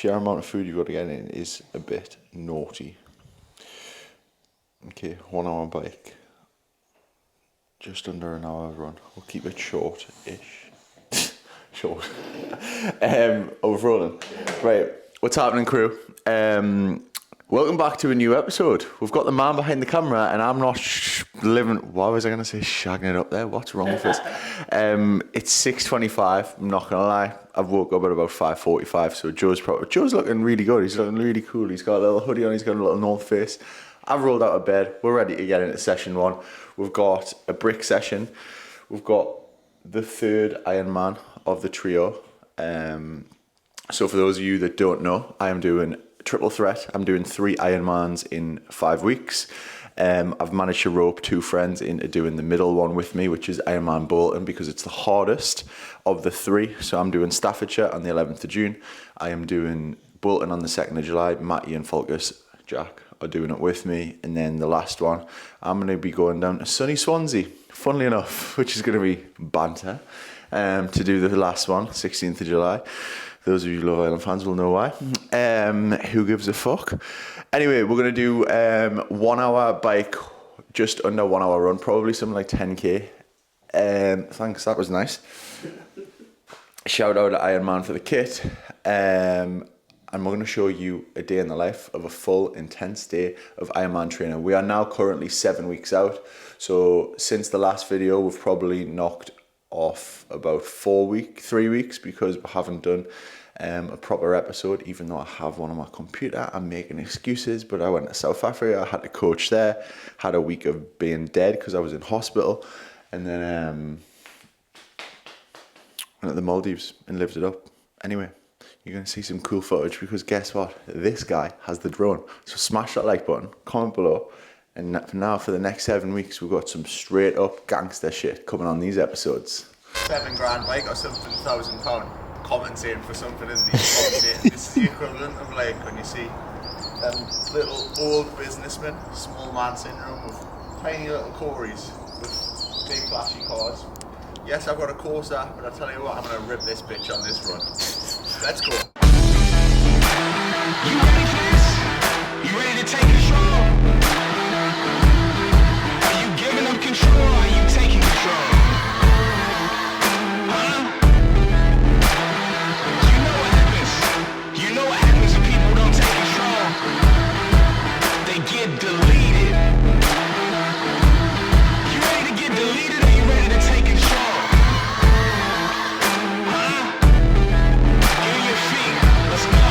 sheer amount of food you've got to get in is a bit naughty. Okay, 1 hour bike. Just under an hour run. We'll keep it short-ish. Short. Overrolling. Right, what's happening, crew? Welcome back to a new episode. We've got the man behind the camera, and I'm not living. Why was I going to say shagging it up there? What's wrong with us? It's 6:25. I'm not going to lie. I've woke up at about 5:45, so Joe's looking really good. He's looking really cool. He's got a little hoodie on. He's got a little North Face. I've rolled out of bed. We're ready to get into session 1. We've got a brick session. We've got the third Ironman of the trio. So for those of you that don't know, I am doing triple threat. I'm doing 3 Ironmans in 5 weeks. I've managed to rope 2 friends into doing the middle one with me, which is Ironman Bolton, because it's the hardest of the 3. So I'm doing Staffordshire on the 11th of June. I am doing Bolton on the 2nd of July. Matty and Fulkus, Jack, are doing it with me. And then the last one, I'm going to be going down to sunny Swansea, funnily enough, which is going to be banter, to do the last one, 16th of July. Those of you Love Island fans will know why. Who gives a fuck? Anyway, we're going to do 1 hour bike, just under 1 hour run, probably something like 10k. Thanks, that was nice. Shout out to Ironman for the kit. And we're going to show you a day in the life of a full, intense day of Ironman training. We are now currently 7 weeks out. So since the last video, we've probably knocked off about 3 weeks, because we haven't done a proper episode, even though I have one on my computer. I'm making excuses, but I went to South Africa. I had to coach there, had a week of being dead because I was in hospital, and then went to the Maldives and lived it up. Anyway, you're going to see some cool footage, because guess what? This guy has the drone. So smash that like button, comment below. And now for the next 7 weeks, we've got some straight up gangster shit coming on these episodes. 7 grand bike or something, £1,000. Commentating for something, isn't he? This is the equivalent of like when you see them little old businessmen, small man syndrome, with tiny little Corys with big flashy cars. Yes, I've got a Corsa, but I tell you what, I'm going to rip this bitch on this run. Let's go. You ready for this? You ready to take control? Are you giving up control, or are you taking control? Huh? You know what happens when people don't take control? They get deleted. You ready to get deleted, or you ready to take control? Huh? Get on your feet. Let's go.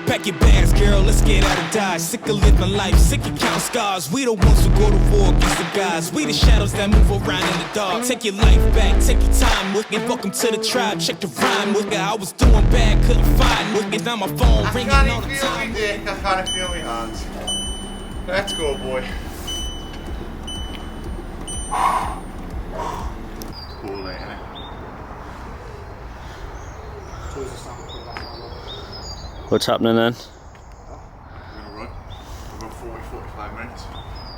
Pack your bags, girl, let's get out of Dodge. Sick of living life, sick of counting scars. We the ones who go to war against the gods. We the shadows that move around in the dark. Take your life back, take your time, look and welcome to the tribe. Check the rhyme, look at I was doing bad, couldn't find. Look at now my phone ringing all the time. I can't feel my hands. Let's go, boy. Cool, ain't it? What's happening then? We're gonna run for about 45 minutes.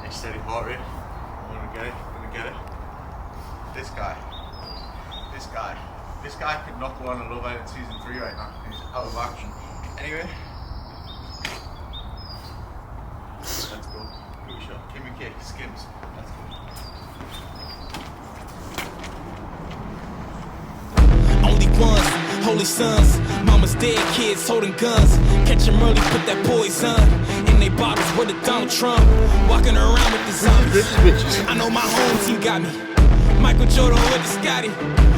Nice steady heart rate. I'm gonna get it. This guy could knock one on Love Island season 3 right now. He's out of action. Anyway. Let's go. Give me a shot. Give me cake. Skims. Let's go. Only ones, holy sons, mama's dead, kids holding guns. Catch 'em early, put that poison in they bottles with a Donald Trump. Walking around with the zombies. I know my home team got me. Michael Jordan with the Scotty.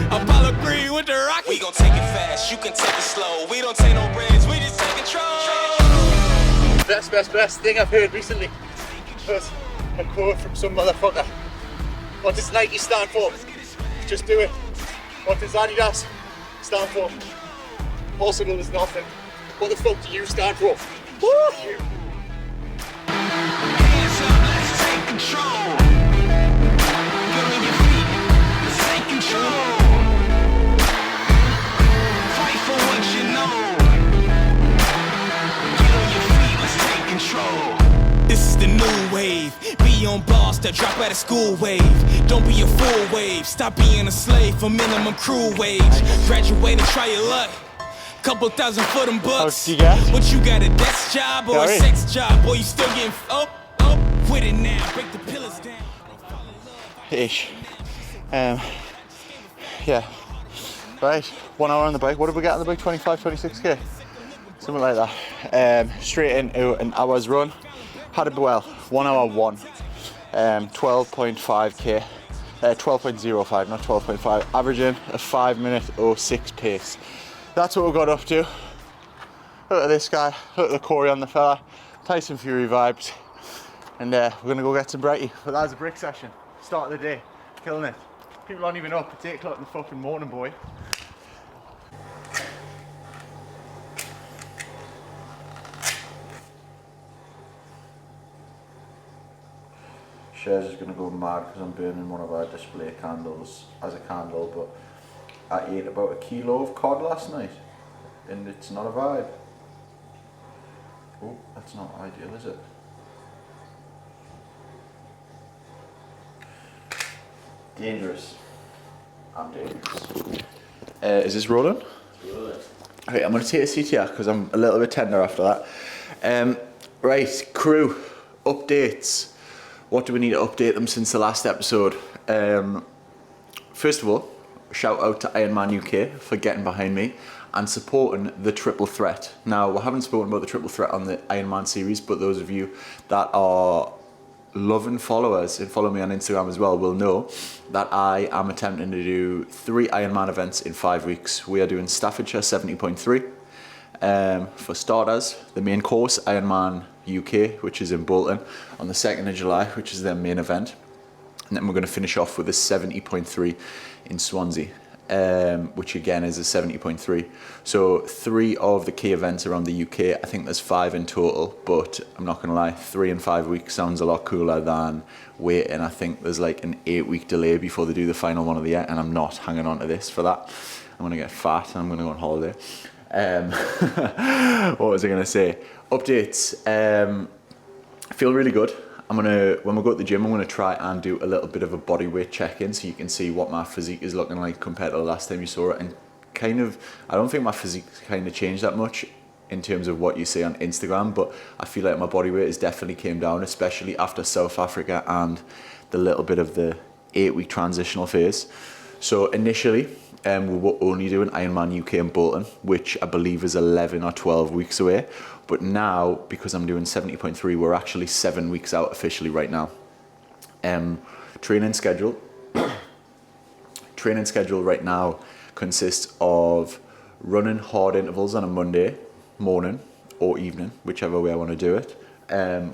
Apollo Creed with the Rocky. We gon' take it fast, you can take it slow. We don't take no breaks, we just take control. Best thing I've heard recently was a quote from some motherfucker. What does Nike stand for? Just do it. What does Adidas stand for? Possible is nothing. What the fuck do you stand for? Woo! Hands up, let's take control. Get on your feet, let's take control. Fight for what you know. Get on your feet, let's take control. This is the new wave. Be on boss that drop out of school wave. Don't be a fool wave. Stop being a slave for minimum crew wage. Graduate and try your luck. Couple thousand for them bucks. How did you get? What you got, a desk job or a Gary? sex job? Boy, you still getting with it now. Break the pillars down. Ish. Yeah. Right, 1 hour on the bike. What did we get on the bike? 25, 26k? Something like that. Straight into an hour's run. Had it well. 1 hour 1. 12.5k. 12.05, not 12.5. Averaging a 5-minute 06 pace. That's what we got up to. Look at this guy. Look at the Corey on the fella. Tyson Fury vibes. And we're going to go get some Brighty. But that was a brick session. Start of the day. Killing it. People aren't even up. It's 8 o'clock in the fucking morning, boy. Shares is going to go mad because I'm burning one of our display candles as a candle, but I ate about 1 kilo of cod last night and it's not a vibe. Oh, that's not ideal, is it? Dangerous. I'm dangerous. Is this rolling? Rolling. Okay, I'm going to take a seat here because I'm a little bit tender after that. Right, crew, updates. What do we need to update them since the last episode? First of all, shout out to Ironman UK for getting behind me and supporting the triple threat. Now, we haven't spoken about the triple threat on the Ironman series, but those of you that are loving followers and follow me on Instagram as well will know that I am attempting to do 3 Ironman events in 5 weeks. We are doing Staffordshire 70.3. For starters, the main course, Ironman UK, which is in Bolton, on the 2nd of July, which is their main event. And then we're going to finish off with a 70.3 in Swansea, which again is a 70.3. So 3 of the key events around the UK. I think there's 5 in total, but I'm not going to lie, 3 in 5 weeks sounds a lot cooler than waiting. I think there's like an 8-week delay before they do the final one of the year, and I'm not hanging on to this for that. I'm going to get fat and I'm going to go on holiday. What was I going to say? Updates. I feel really good. When we go to the gym, I'm gonna try and do a little bit of a body weight check-in so you can see what my physique is looking like compared to the last time you saw it. And kind of, I don't think my physique's kind of changed that much in terms of what you see on Instagram, but I feel like my body weight has definitely came down, especially after South Africa and the little bit of the 8-week transitional phase. So initially, we were only doing Ironman UK in Bolton, which I believe is 11 or 12 weeks away. But now, because I'm doing 70.3, we're actually 7 weeks out officially right now. Training schedule right now consists of running hard intervals on a Monday morning or evening, whichever way I want to do it,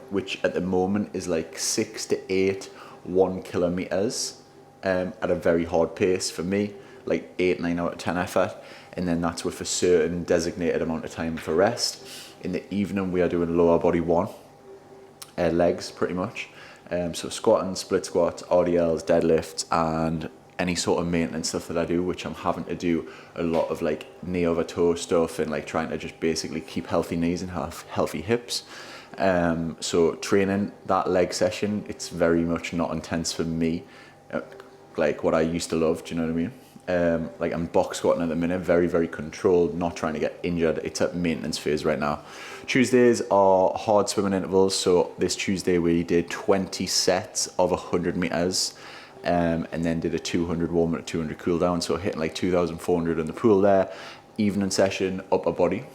which at the moment is like 6 to 8 1 kilometers at a very hard pace for me, like 8-9 out of 10 effort, and then that's with a certain designated amount of time for rest. In the evening, we are doing lower body 1, legs pretty much. So squatting, split squats, RDLs, deadlifts, and any sort of maintenance stuff that I do, which I'm having to do a lot of like knee over toe stuff and like trying to just basically keep healthy knees and have healthy hips. So training that leg session, it's very much not intense for me, like what I used to love, do you know what I mean? Like I'm box squatting at the minute, very, very controlled, not trying to get injured. It's at maintenance phase right now. Tuesdays are hard swimming intervals. So this Tuesday we did 20 sets of 100 meters, and then did a 200 warm up, 200 cool down. So hitting like 2,400 in the pool there. Evening session, upper body.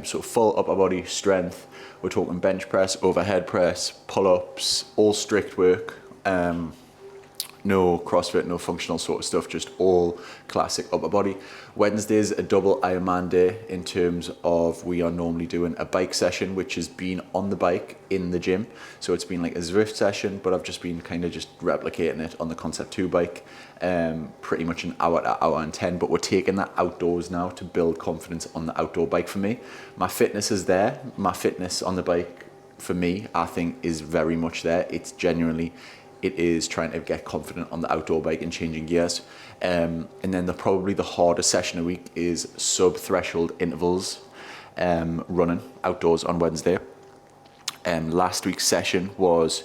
So full upper body strength. We're talking bench press, overhead press, pull-ups, all strict work. No CrossFit, no functional sort of stuff, just all classic upper body. Wednesday's a double Ironman day in terms of we are normally doing a bike session, which has been on the bike in the gym. So it's been like a Zwift session, but I've just been kind of just replicating it on the Concept 2 bike, pretty much an hour to hour and 10, but we're taking that outdoors now to build confidence on the outdoor bike for me. My fitness is there. My fitness on the bike for me, I think, is very much there. It's genuinely, it is trying to get confident on the outdoor bike and changing gears. And then probably the hardest session a week is sub-threshold intervals, running outdoors on Wednesday. Last week's session was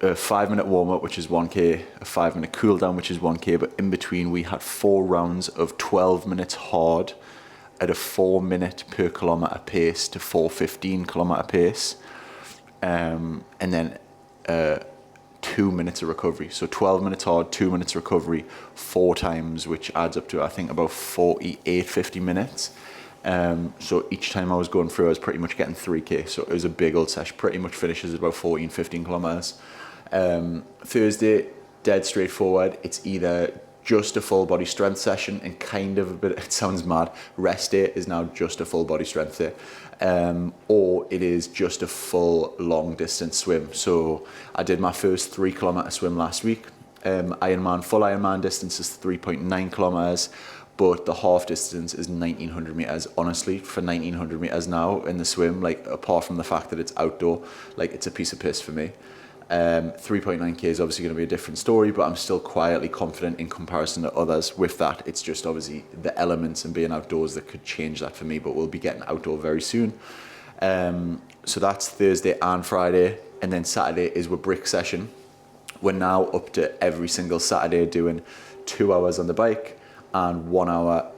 a 5-minute warm-up, which is 1K, a 5-minute cool-down, which is 1K, but in between we had 4 rounds of 12 minutes hard at a 4-minute per kilometre pace to 4:15 kilometre pace, and then 2 minutes of recovery. So 12 minutes hard, 2 minutes recovery, 4 times, which adds up to, I think, about 50 minutes. So each time I was going through, I was pretty much getting 3K. So it was a big old session, pretty much finishes at about 15 kilometers. Thursday, dead straightforward. It's either just a full body strength session and kind of a bit, it sounds mad, rest day is now just a full body strength day. Or it is just a full long distance swim. So I did my first 3 kilometer swim last week. Full Ironman distance is 3.9 kilometers, but the half distance is 1900 meters. Honestly, for 1900 meters now in the swim, like apart from the fact that it's outdoor, like it's a piece of piss for me. 3.9k is obviously going to be a different story, but I'm still quietly confident in comparison to others. With that, it's just obviously the elements and being outdoors that could change that for me, but we'll be getting outdoor very soon. So that's Thursday and Friday, and then Saturday is our brick session. We're now up to every single Saturday doing 2 hours on the bike and 1 hour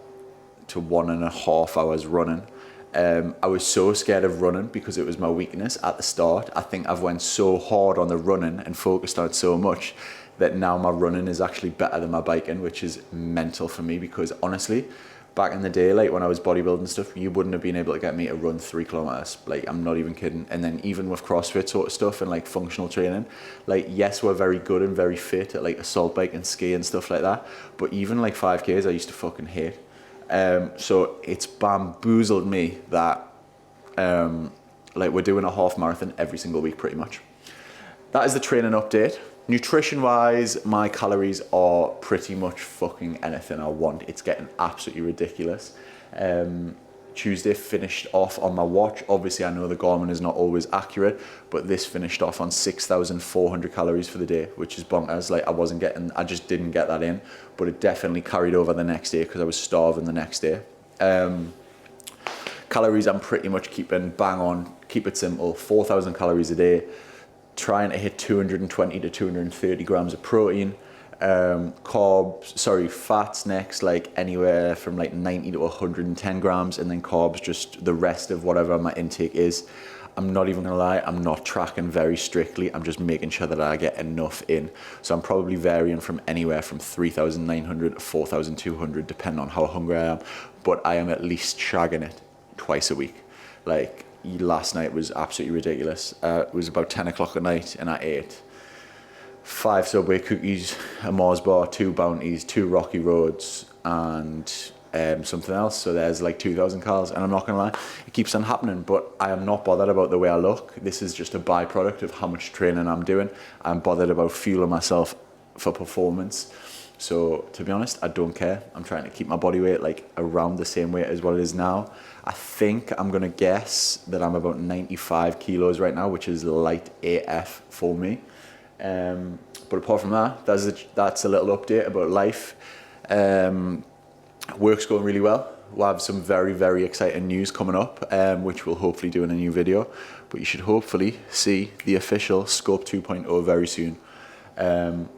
to 1.5 hours running. I was so scared of running because it was my weakness at the start. I think I've went so hard on the running and focused on it so much that now my running is actually better than my biking, which is mental for me, because honestly, back in the day, like when I was bodybuilding stuff, you wouldn't have been able to get me to run 3 kilometers. Like, I'm not even kidding. And then even with CrossFit sort of stuff and like functional training, like yes, we're very good and very fit at like assault bike and ski and stuff like that. But even like 5Ks, I used to fucking hate. So it's bamboozled me that like we're doing a half marathon every single week pretty much. That is the training update. Nutrition wise, my calories are pretty much fucking anything I want. It's getting absolutely ridiculous. Tuesday finished off on my watch. Obviously I know the Garmin is not always accurate, but this finished off on 6,400 calories for the day, which is bonkers. Like I just didn't get that in, but it definitely carried over the next day because I was starving the next day. Calories I'm pretty much keeping bang on, keep it simple, 4,000 calories a day, trying to hit 220 to 230 grams of protein. Fats next, like anywhere from like 90 to 110 grams, and then carbs, just the rest of whatever my intake is. I'm not even gonna lie, I'm not tracking very strictly. I'm just making sure that I get enough in. So I'm probably varying from anywhere from 3,900 to 4,200, depending on how hungry I am. But I am at least shagging it twice a week. Like last night was absolutely ridiculous. It was about 10 o'clock at night and I ate 5 Subway cookies, a Mars bar, 2 Bounties, 2 Rocky Roads, and something else. So there's like 2,000 calories, and I'm not gonna lie, it keeps on happening, but I am not bothered about the way I look. This is just a byproduct of how much training I'm doing. I'm bothered about fueling myself for performance. So to be honest, I don't care. I'm trying to keep my body weight like around the same weight as what it is now. I think I'm gonna guess that I'm about 95 kilos right now, which is light AF for me. But apart from that, that's a little update about life. Work's going really well. We'll have some very, very exciting news coming up, which we'll hopefully do in a new video. But you should hopefully see the official Scope 2.0 very soon,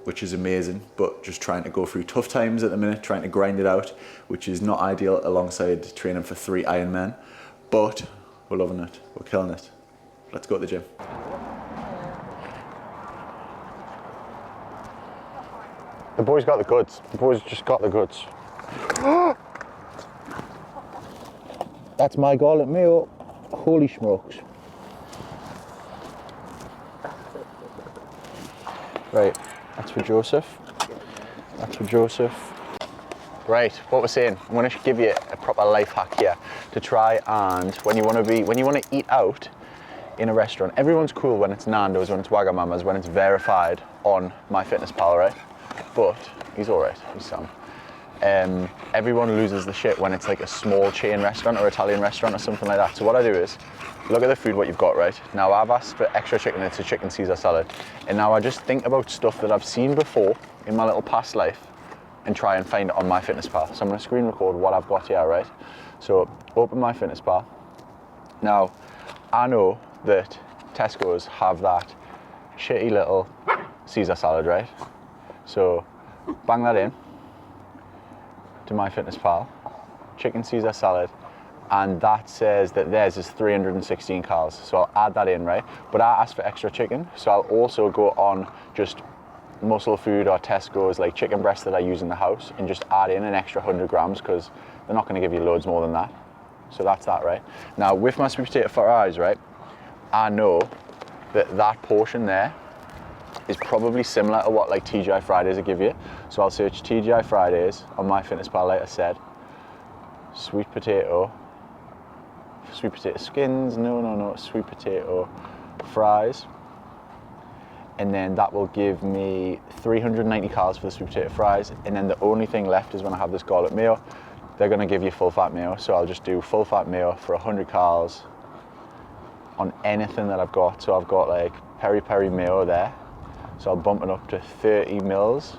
which is amazing. But just trying to go through tough times at the minute, trying to grind it out, which is not ideal alongside training for 3 Ironman. But we're loving it. We're killing it. Let's go to the gym. The boy's got the goods. The boy's just got the goods. That's my goal at Mayo. Holy smokes. Right, that's for Joseph. That's for Joseph. Right, what we're saying, I'm going to give you a proper life hack here to try, and when you want to eat out in a restaurant, everyone's cool when it's Nando's, when it's Wagamama's, when it's verified on MyFitnessPal, right? But he's alright, he's Sam. Everyone loses the shit when it's like a small chain restaurant or Italian restaurant or something like that. So what I do is, look at the food, what you've got, right? Now I've asked for extra chicken, it's a chicken Caesar salad. And now I just think about stuff that I've seen before in my little past life and try and find it on MyFitnessPal. So I'm gonna screen record what I've got here, right? So open MyFitnessPal. Now, I know that Tesco's have that shitty little Caesar salad, right? So bang that in to MyFitnessPal, chicken Caesar salad, and that says that theirs is 316 calories. So I'll add that in, right? But I asked for extra chicken, so I'll also go on just Muscle Food or Tesco's like chicken breast that I use in the house and just add in an extra 100 grams because they're not going to give you loads more than that. So that's that, right? Now with my sweet potato fries, right, I know that that portion there is probably similar to what like TGI Fridays will give you. So I'll search TGI Fridays on MyFitnessPal, like I said, sweet potato skins, no, sweet potato fries. And then that will give me 390 calories for the sweet potato fries. And then the only thing left is when I have this garlic mayo, they're gonna give you full fat mayo. So I'll just do full fat mayo for 100 calories on anything that I've got. So I've got like peri peri mayo there. So I'll bump it up to 30 mils,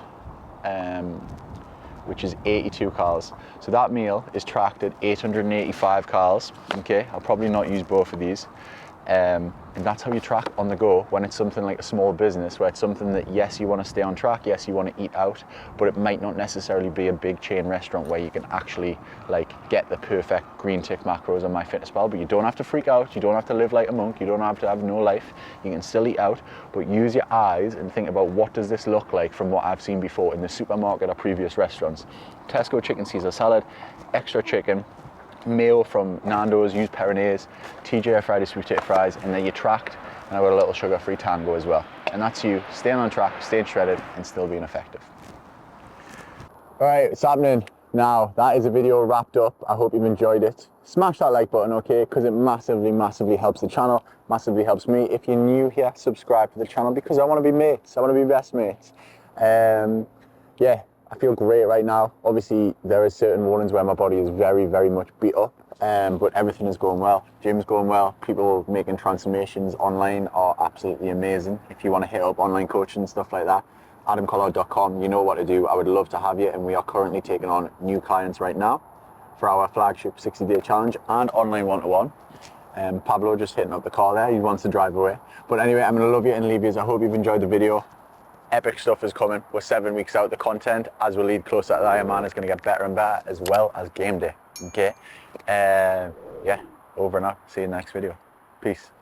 which is 82 calories. So that meal is tracked at 885 calories. Okay, I'll probably not use both of these. And that's how you track on the go when it's something like a small business, where it's something that, yes, you want to stay on track, yes, you want to eat out, but it might not necessarily be a big chain restaurant where you can actually like get the perfect green tick macros on MyFitnessPal. But you don't have to freak out, you don't have to live like a monk, you don't have to have no life, you can still eat out, but use your eyes and think about what does this look like from what I've seen before in the supermarket or previous restaurants. Tesco chicken Caesar salad, extra chicken, mayo from Nando's, use Peronaise, TGI Fridays sweet potato fries, and then you're tracked, and I've got a little sugar-free tango as well. And that's you staying on track, staying shredded, and still being effective. All right, it's happening now. That is a video wrapped up. I hope you've enjoyed it. Smash that like button, okay, because it massively helps the channel, massively helps me. If you're new here, subscribe to the channel because I want to be mates. I want to be best mates. Yeah. I feel great right now. Obviously, there are certain mornings where my body is very much beat up, but everything is going well. Gym's going well. People making transformations online are absolutely amazing. If you want to hit up online coaching and stuff like that, adamcollard.com, you know what to do. I would love to have you, and we are currently taking on new clients right now for our flagship 60-day challenge and online one-to-one. Pablo just hitting up the car there. He wants to drive away. But anyway, I'm going to love you and leave you. I hope you've enjoyed the video. Epic stuff is coming. We're 7 weeks out. The content, as we lead closer to the Ironman, is going to get better and better, as well as game day. Okay? Yeah, over and out. See you in the next video. Peace.